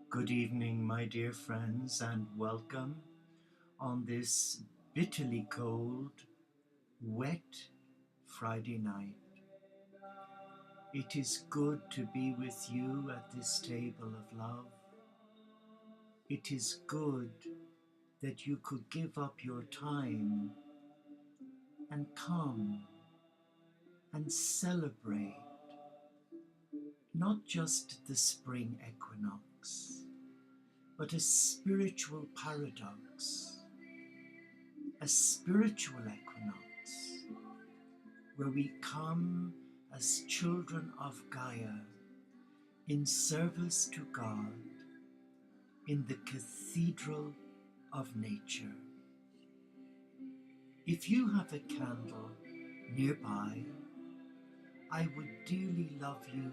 Good evening, my dear friends, and welcome on this bitterly cold, wet Friday night. It is good to be with you at this table of love. It is good that you could give up your time and come and celebrate not just the spring equinox, but a spiritual paradox, a spiritual equinox, where we come as children of Gaia in service to God in the cathedral of nature. If you have a candle nearby, I would dearly love you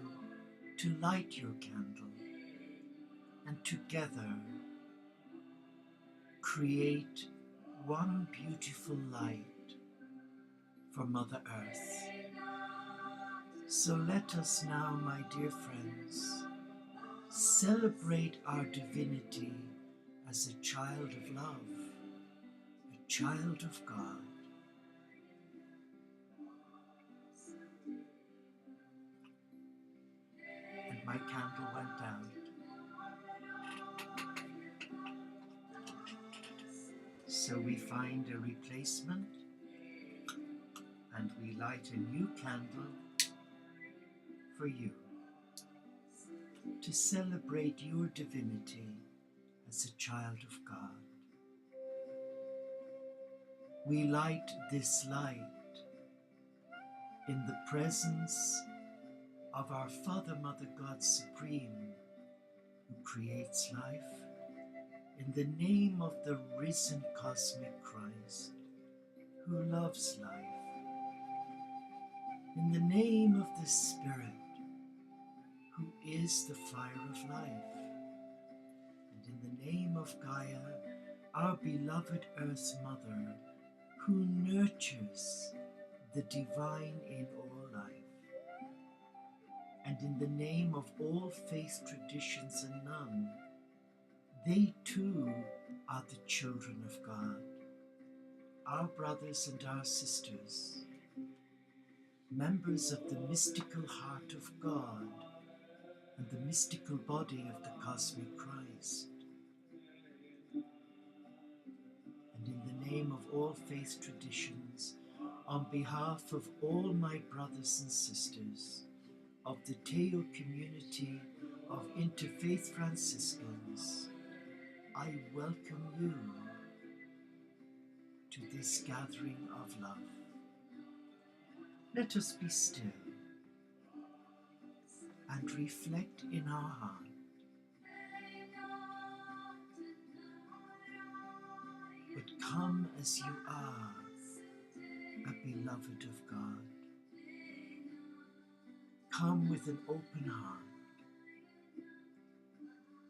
to light your candle and together create one beautiful light for Mother Earth. So let us now, my dear friends, celebrate our divinity as a child of love, a child of God. And my candle went out. So we find a replacement and we light a new candle for you to celebrate your divinity as a child of God. We light this light in the presence of our Father, Mother, God Supreme, who creates life, in the name of the risen cosmic Christ, who loves life, in the name of the Spirit, who is the fire of life, and in the name of Gaia, our beloved Earth Mother, who nurtures the divine in all life. And in the name of all faith traditions and none, they too are the children of God, our brothers and our sisters, members of the mystical heart of God and the mystical body of the cosmic Christ. And in the name of all faith traditions, on behalf of all my brothers and sisters of the Teo community of Interfaith Franciscans, I welcome you to this gathering of love. Let us be still and reflect in our heart. But come as you are, a beloved of God. Come with an open heart.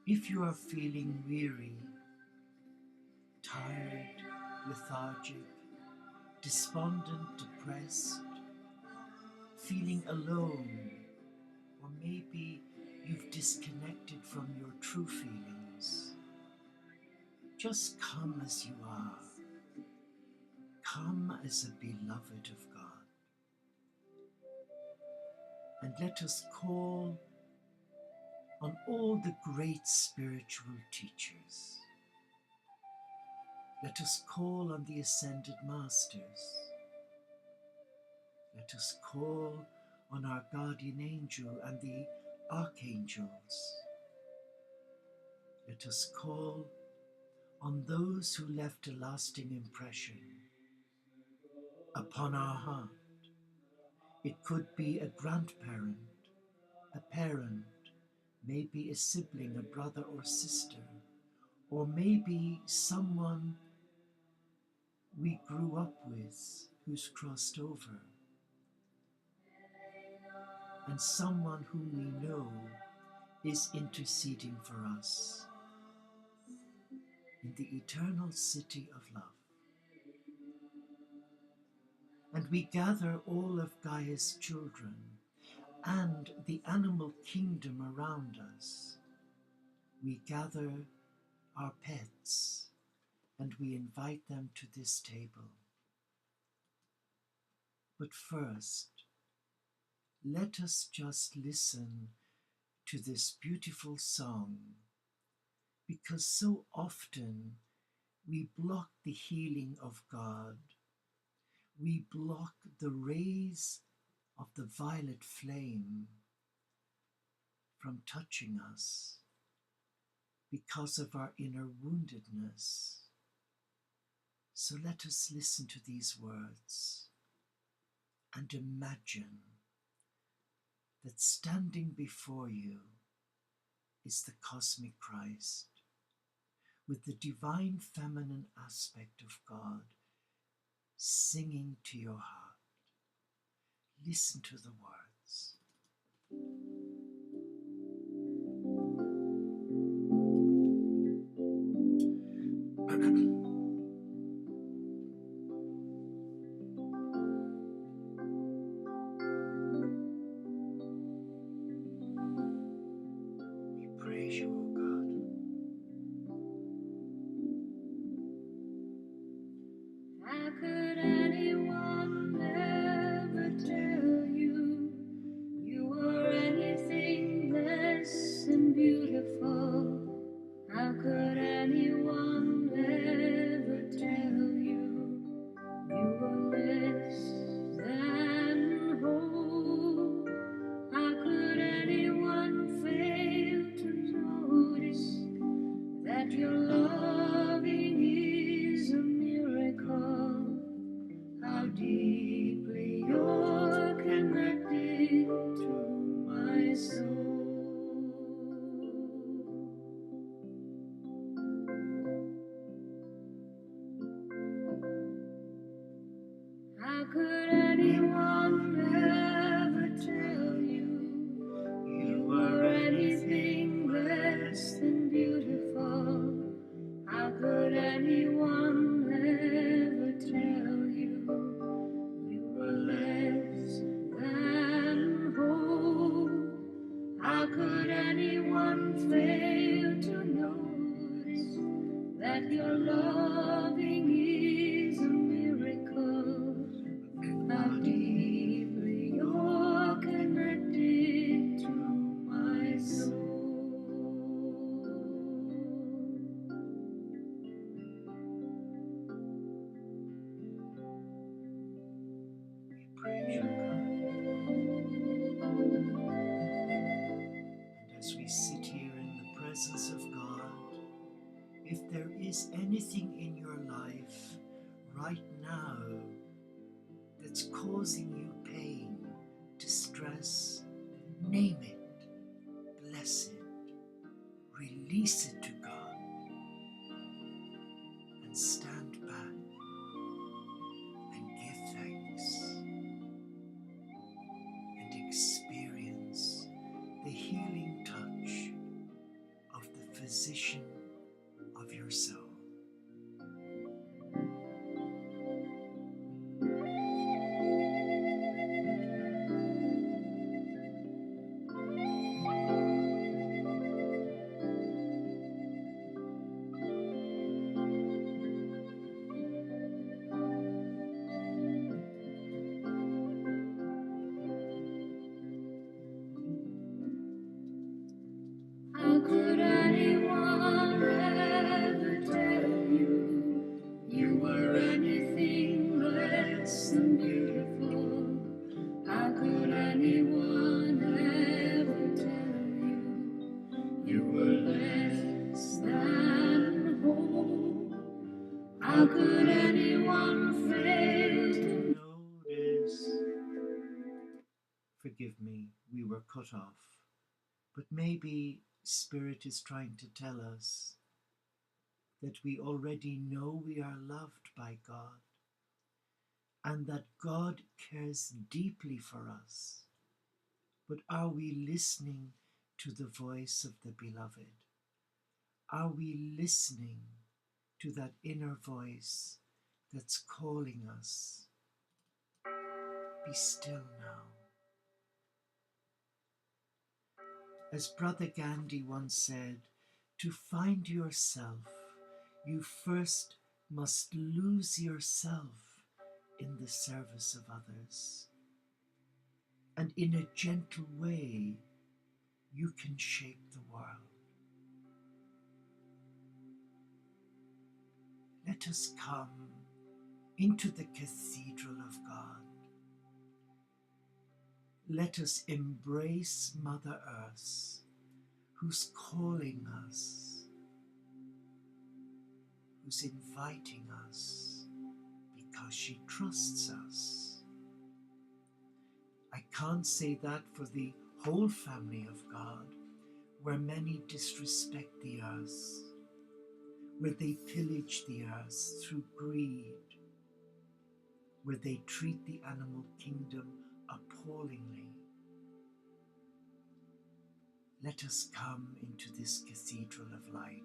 If you are feeling weary, tired, lethargic, despondent, depressed, feeling alone, or maybe you've disconnected from your true feelings, just come as you are. Come as a beloved of God. And let us call on all the great spiritual teachers. Let us call on the Ascended Masters. Let us call on our guardian angel and the archangels. Let us call on those who left a lasting impression upon our heart. It could be a grandparent, a parent, maybe a sibling, a brother or sister, or maybe someone we grew up with who's crossed over, and someone whom we know is interceding for us in the eternal city of love. And we gather all of Gaia's children and the animal kingdom around us. we gather our pets and we invite them to this table. But first, let us just listen to this beautiful song, because so often we block the healing of God. We block the rays of the violet flame from touching us because of our inner woundedness. So let us listen to these words and imagine that standing before you is the cosmic Christ, with the divine feminine aspect of God singing to your heart. Listen to the words. We praise you, O God. How could anyone ever tell you you were anything less than beautiful? How could anyone ever tell you you were less than whole? How could anyone fail to notice that your loving is a miracle? How deeply you're connected to my soul. How could anyone ever tell you you were anything less than beautiful? How could anyone ever tell you you were less than whole? How could anyone fail to notice that your loving is a miracle? How deeply you're connected to my soul. We praise you, God. And as we sit here in the presence of God, if there is anything in your life right now that's causing you pain, distress, name it, bless it, release it to God, and stand back and give thanks and experience the healing touch of the physician of your soul. How could anyone ever tell you you were anything less than beautiful? How could anyone ever tell you you were less than whole? How could anyone fail to Notice, forgive me, we were cut off, but maybe Spirit is trying to tell us that we already know we are loved by God and that God cares deeply for us. But are we listening to the voice of the beloved? Are we listening to that inner voice that's calling us? Be still now. As Brother Gandhi once said, To find yourself, you first must lose yourself in the service of others. And in a gentle way, you can shape the world. Let us come into the cathedral of God. Let us embrace Mother Earth, who's calling us, who's inviting us because she trusts us. I can't say that for the whole family of God, where many disrespect the earth, where they pillage the earth through greed, where they treat the animal kingdom appallingly. Let us come into this cathedral of light,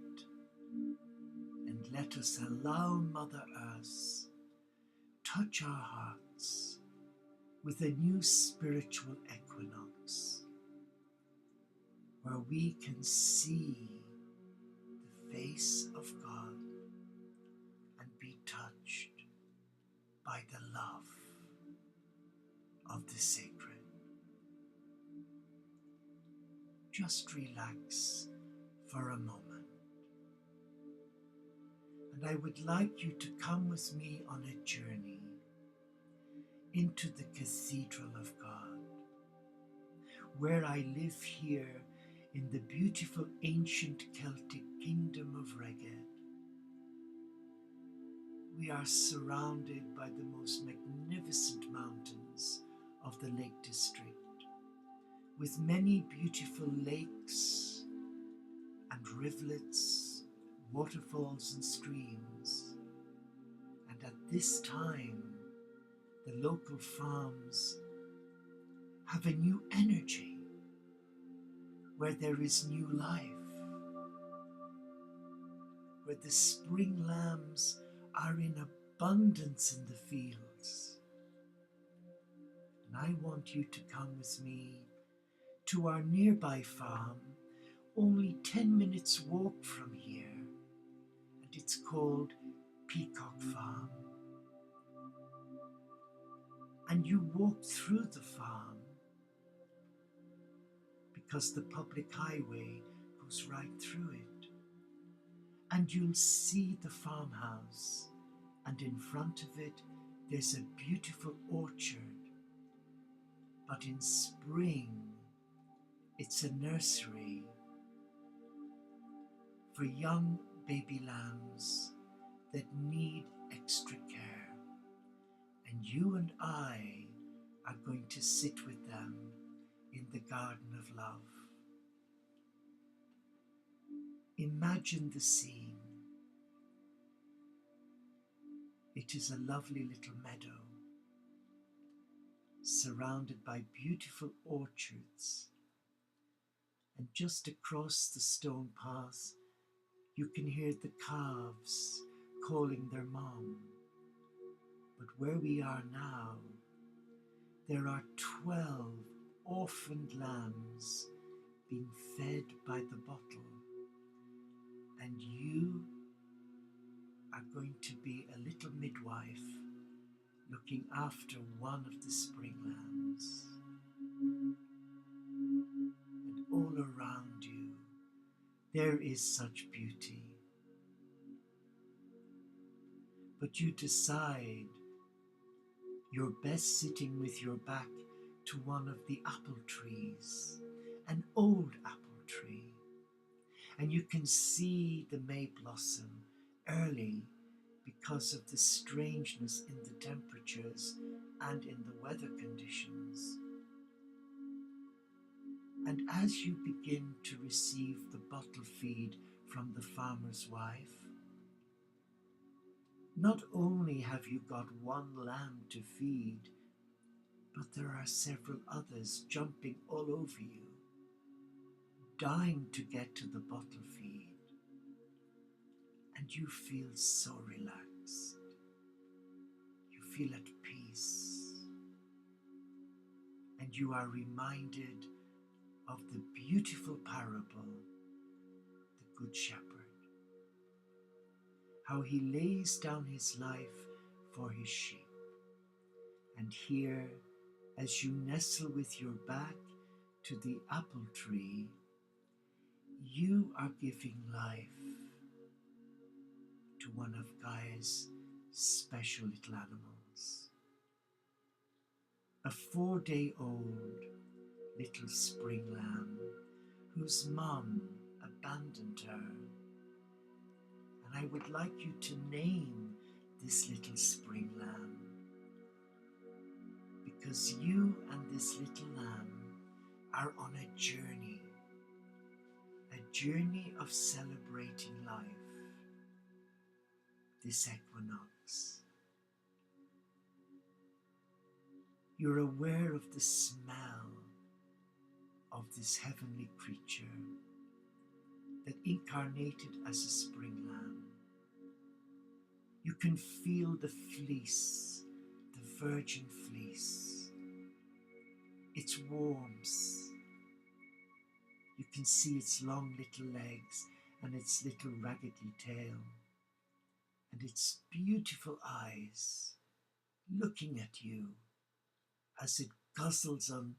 and let us allow Mother Earth touch our hearts with a new spiritual equinox, where we can see the face of God and be touched by the love of the sacred. Just relax for a moment. And I would like you to come with me on a journey into the Cathedral of God, where I live here in the beautiful ancient Celtic kingdom of Reged. We are surrounded by the most magnificent mountains of the Lake District, with many beautiful lakes and rivulets, waterfalls and streams. And at this time, the local farms have a new energy, where there is new life, where the spring lambs are in abundance in the fields. And I want you to come with me to our nearby farm, only 10 minutes walk from here, and it's called Peacock Farm. And you walk through the farm because the public highway goes right through it. And you'll see the farmhouse, and in front of it there's a beautiful orchard. But in spring, it's a nursery for young baby lambs that need extra care. And you and I are going to sit with them in the garden of love. Imagine the scene. It is a lovely little meadow, surrounded by beautiful orchards. And just across the stone path, you can hear the calves calling their mom. But where we are now, there are 12 orphaned lambs being fed by the bottle. And you are going to be a little midwife looking after one of the spring lambs. And all around you, there is such beauty. But you decide you're best sitting with your back to one of the apple trees, an old apple tree. And you can see the May blossom early because of the strangeness in the temperatures and in the weather conditions. And as you begin to receive the bottle feed from the farmer's wife, not only have you got one lamb to feed, but there are several others jumping all over you, dying to get to the bottle feed. And you feel so relaxed. You feel at peace. And you are reminded of the beautiful parable, the Good Shepherd, how he lays down his life for his sheep. And here, as you nestle with your back to the apple tree, you are giving life to one of Gaia's special little animals. A 4-day-old little spring lamb whose mum abandoned her. And I would like you to name this little spring lamb, because you and this little lamb are on a journey of celebrating life, this equinox. You're aware of the smell of this heavenly creature that incarnated as a spring lamb. You can feel the fleece, the virgin fleece, its warmth. You can see its long little legs and its little raggedy tail, and its beautiful eyes looking at you as it guzzles on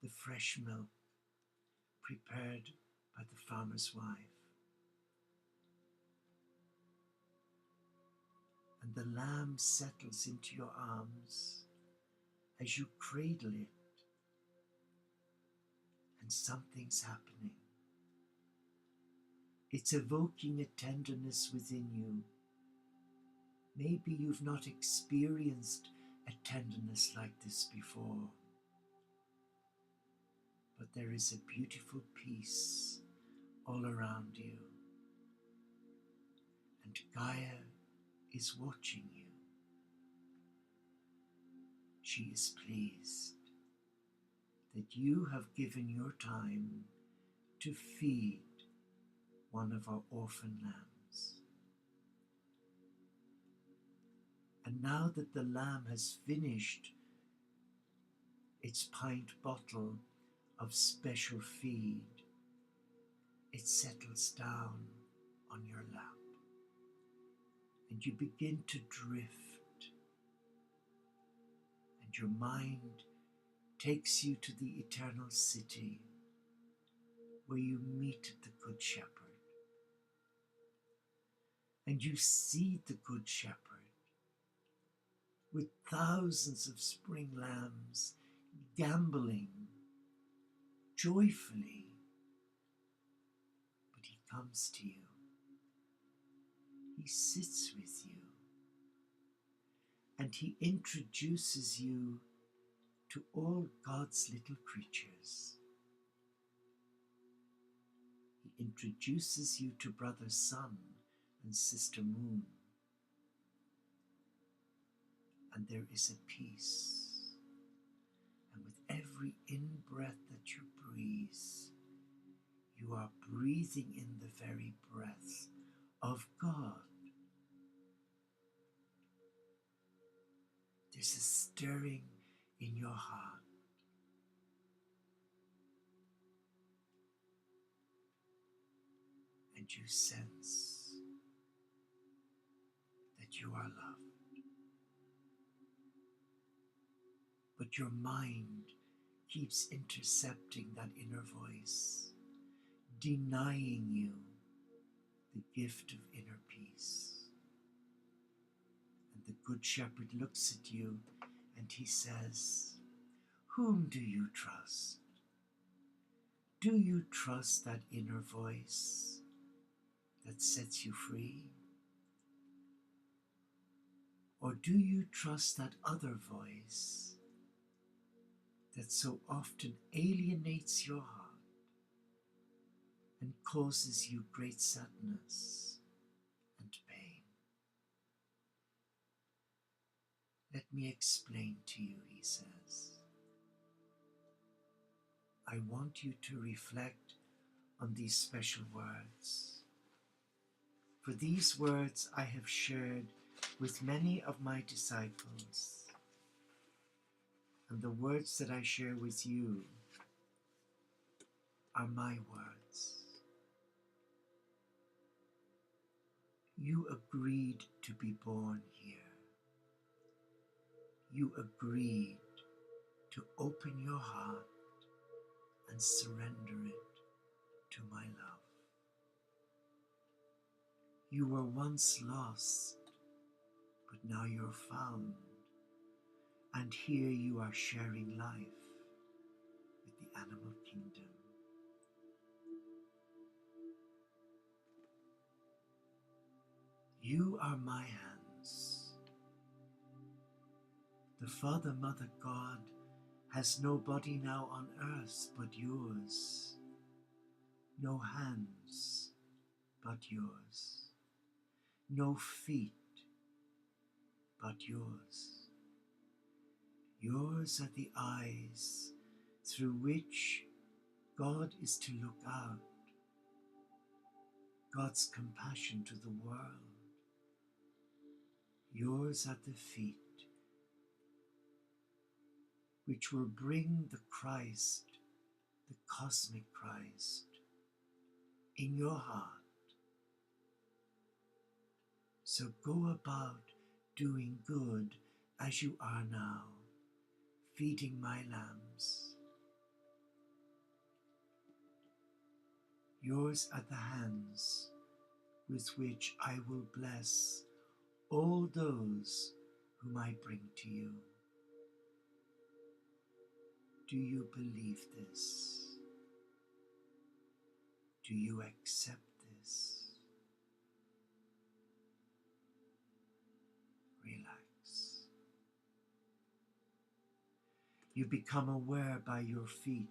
the fresh milk prepared by the farmer's wife. And the lamb settles into your arms as you cradle it, and something's happening. It's evoking a tenderness within you. Maybe you've not experienced a tenderness like this before, but there is a beautiful peace all around you, and Gaia is watching you. She is pleased that you have given your time to feed one of our orphan lambs. And now that the lamb has finished its pint bottle of special feed, it settles down on your lap, and you begin to drift, and your mind takes you to the eternal city where you meet the Good Shepherd. And you see the Good Shepherd with thousands of spring lambs gamboling joyfully. But he comes to you. He sits with you. And he introduces you to all God's little creatures. He introduces you to Brother Sun and Sister Moon. And there is a peace. And with every in-breath that you breathe, you are breathing in the very breath of God. There's a stirring in your heart. And you sense that you are loved. But your mind keeps intercepting that inner voice, denying you the gift of inner peace. And the Good Shepherd looks at you and he says, "Whom do you trust? Do you trust that inner voice that sets you free? Or do you trust that other voice that so often alienates your heart and causes you great sadness and pain?" Let me explain to you, he says. I want you to reflect on these special words. For these words I have shared with many of my disciples, and the words that I share with you are my words. You agreed to be born here. You agreed to open your heart and surrender it to my love. You were once lost, but now you're found, and here you are sharing life with the animal kingdom. You are my hands. The Father, Mother, God has no body now on earth but yours, no hands but yours, no feet but yours. Yours are the eyes through which God is to look out, God's compassion to the world. Yours are the feet which will bring the Christ, the cosmic Christ, in your heart. So go about doing good as you are now, feeding my lambs. Yours are the hands with which I will bless all those whom I bring to you. Do you believe this? Do you accept this? Relax. You become aware by your feet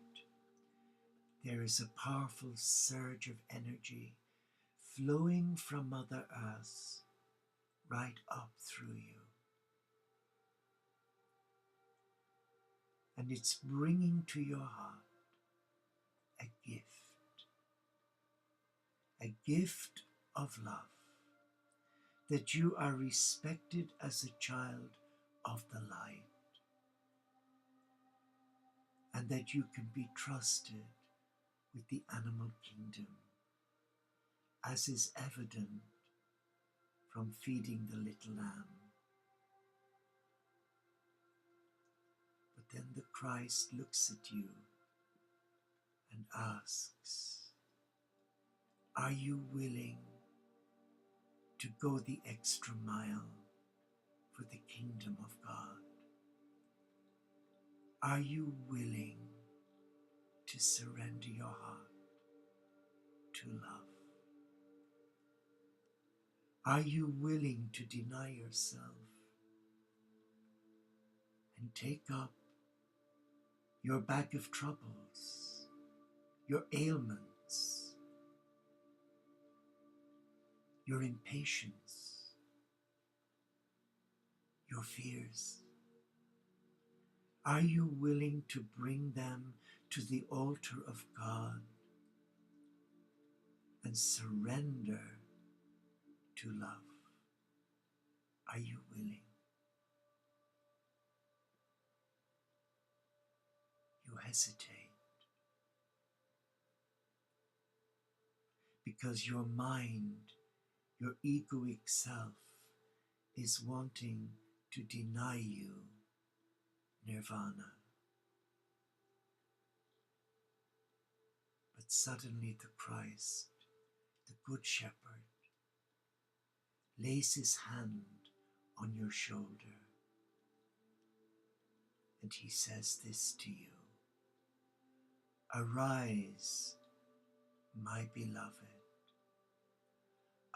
there is a powerful surge of energy flowing from Mother Earth right up through you. And it's bringing to your heart a gift of love, that you are respected as a child of the light, and that you can be trusted with the animal kingdom, as is evident from feeding the little lamb. But then the Christ looks at you and asks, are you willing to go the extra mile for the kingdom of God? Are you willing to surrender your heart to love? Are you willing to deny yourself and take up your bag of troubles, your ailments, your impatience, your fears? Are you willing to bring them to the altar of God and surrender to love? Are you willing? You hesitate because your mind, your egoic self, is wanting to deny you nirvana. But suddenly the Christ, the Good Shepherd, lays his hand on your shoulder and he says this to you: arise, my beloved,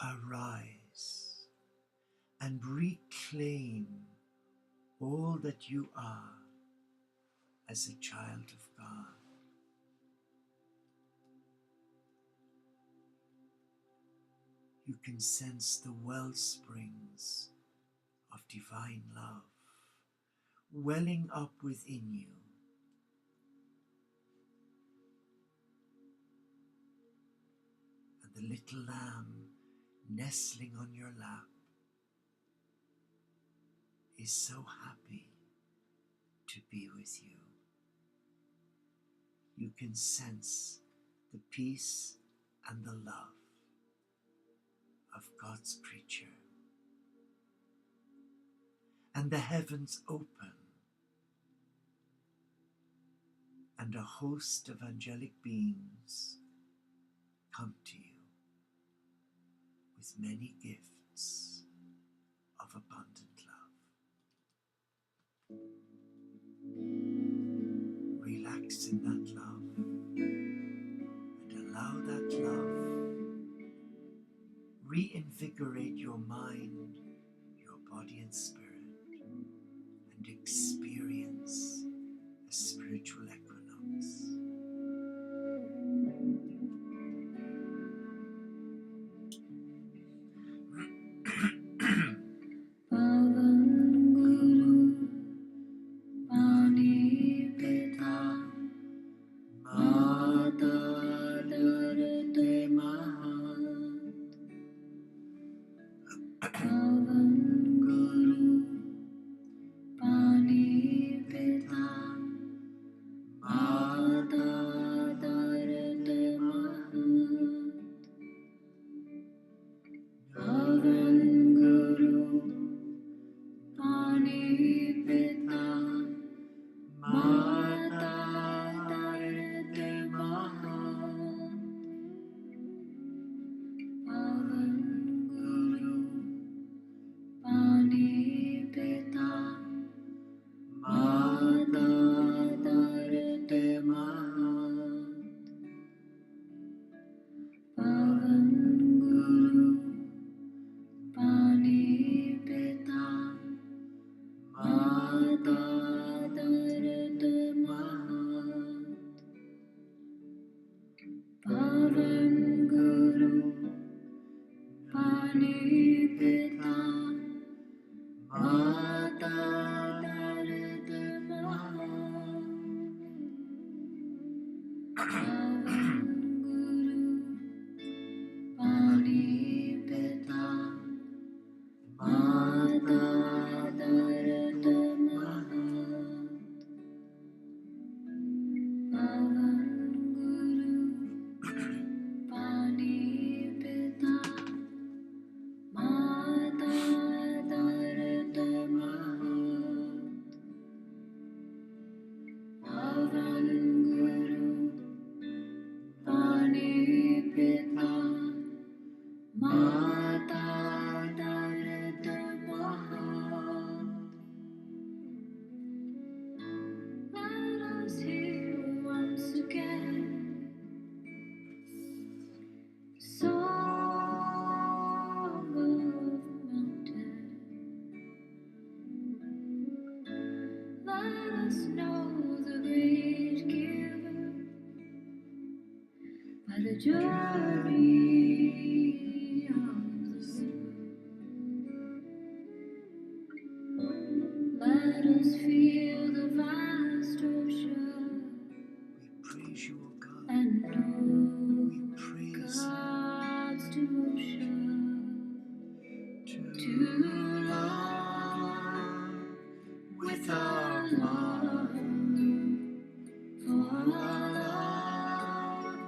arise and reclaim all that you are as a child of God. You can sense the well springs of divine love welling up within you. And the little lamb nestling on your lap is so happy to be with you. You can sense the peace and the love of God's creature, and the heavens open, and a host of angelic beings come to you with many gifts of abundant love. Relax in that love and allow that love reinvigorate your mind, your body and spirit, and experience a spiritual equinox. Journey of the let us feel the vast ocean We praise you, O God. and know We praise God's devotion you to love with our our love for our love.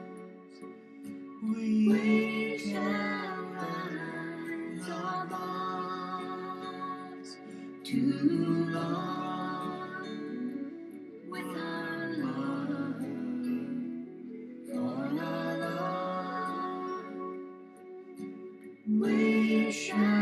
We We shall shall rise our our lives to love with our love for our love. We shall